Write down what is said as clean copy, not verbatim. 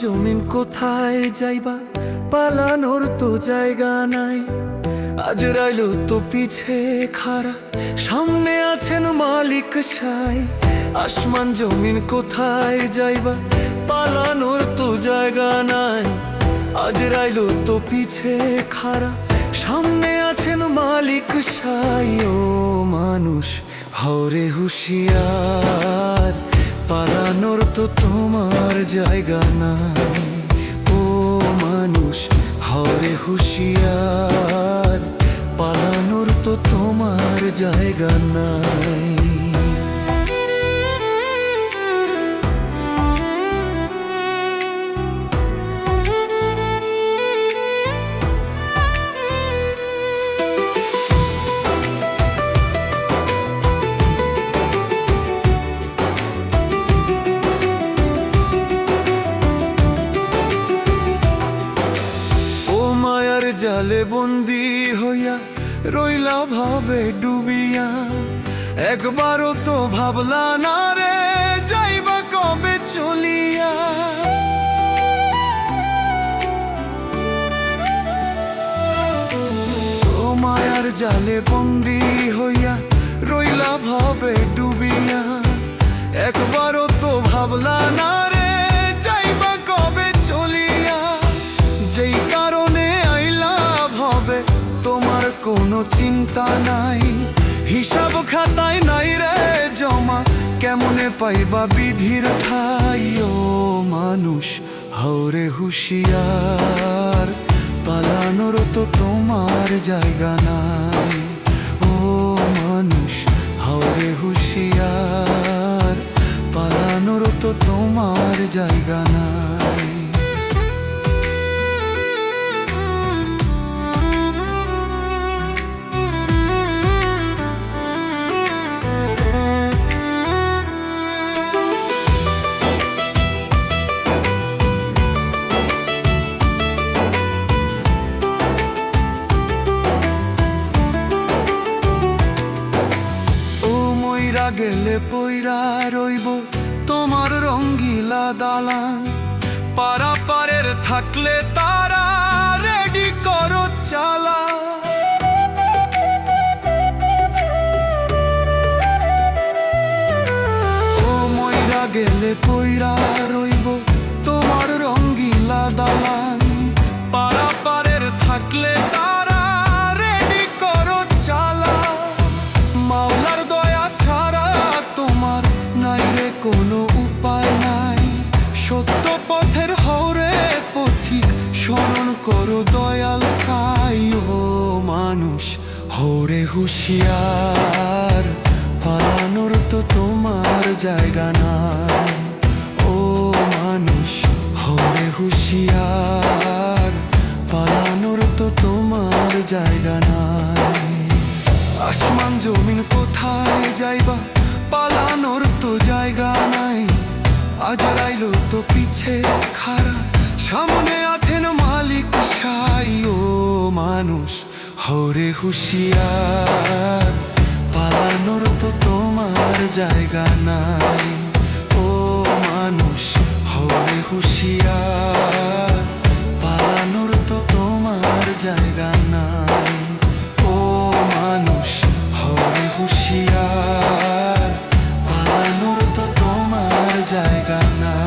জমিন কোথায় যাইবা, পালানোর তো জায়গা নাই। আজ রাইলো তো পিছে খাড়া, সামনে আছেন মালিক সাই। আসমান জমিন কোথায় যাইবা, পালানোর তো জায়গা নাই। আজ রাইলো তো পিছে খাড়া, সামনে আছেন মালিক সাই। ও মানুষ হরে হুঁশিয়ার, পালানোর তো তোমার জায়গা নাই। ও মানুষ হরে হুঁশিয়ার, পালানোর তো তোমার জায়গা নাই। জালে বন্দি হইয়া রইলা ভাবে ডুবিয়া, একবারও তো ভাবলা না রে যাইবা কবে চলিয়া। ও মায়ার জালে বন্দি হইয়া রইলা ভাবে ডুবিয়া, একবারও তো ভাবলা না রে যাইবা কবে চলিয়া। যেই কারণে হবে তোমার কোনো চিন্তা নাই, হিসাব খাতায় নাই রে জমা, কেমনে পাইবা বিধির ঠাই। ও মানুষ হরে হুঁশিয়ার, পালানোর তো তোমার জায়গা নাই। ও মানুষ হরে হুঁশিয়ার, পালানোর তো তোমার জায়গা নাই। গেলে পইরা রইব তোমার রঙ্গিলা দালান, পারাপারের থাকলে তারা রেডি করো চালা। ও মইরা গেলে পইরা রইব তোমার রঙ্গিলা দালান, পারাপারের থাকলে তারা রেডি করো চালা। মাওলার দয়া ছাড়া তোমার নাই রে কোনো উপায় নাই, সত্য পথের হরে পথিক স্মরণ করো দয়াল সাই। ও মানুষ হরে হুঁশিয়ার, পালানোর তো তোমার জায়গা নাই। ও মানুষ হরে হুঁশিয়ার, পালানোর তো তোমার জায়গা নাই। আসমান জমিন কোথায় যাইবা, পালানোর তো জায়গা নাই। আজ রাইলো তো পিছে খাড়া, সামনে আছেন মালিক সাই। ও মানুষ হরে হুঁশিয়ার, পালানোর তো তোমার জায়গা নাই। ও মানুষ হরে হুঁশিয়ার, পালানোর তো তোমার জায়গা নাই। ও মানুষ হরে হুঁশিয়ার, পালানোর তো তোমার জায়গা নাই।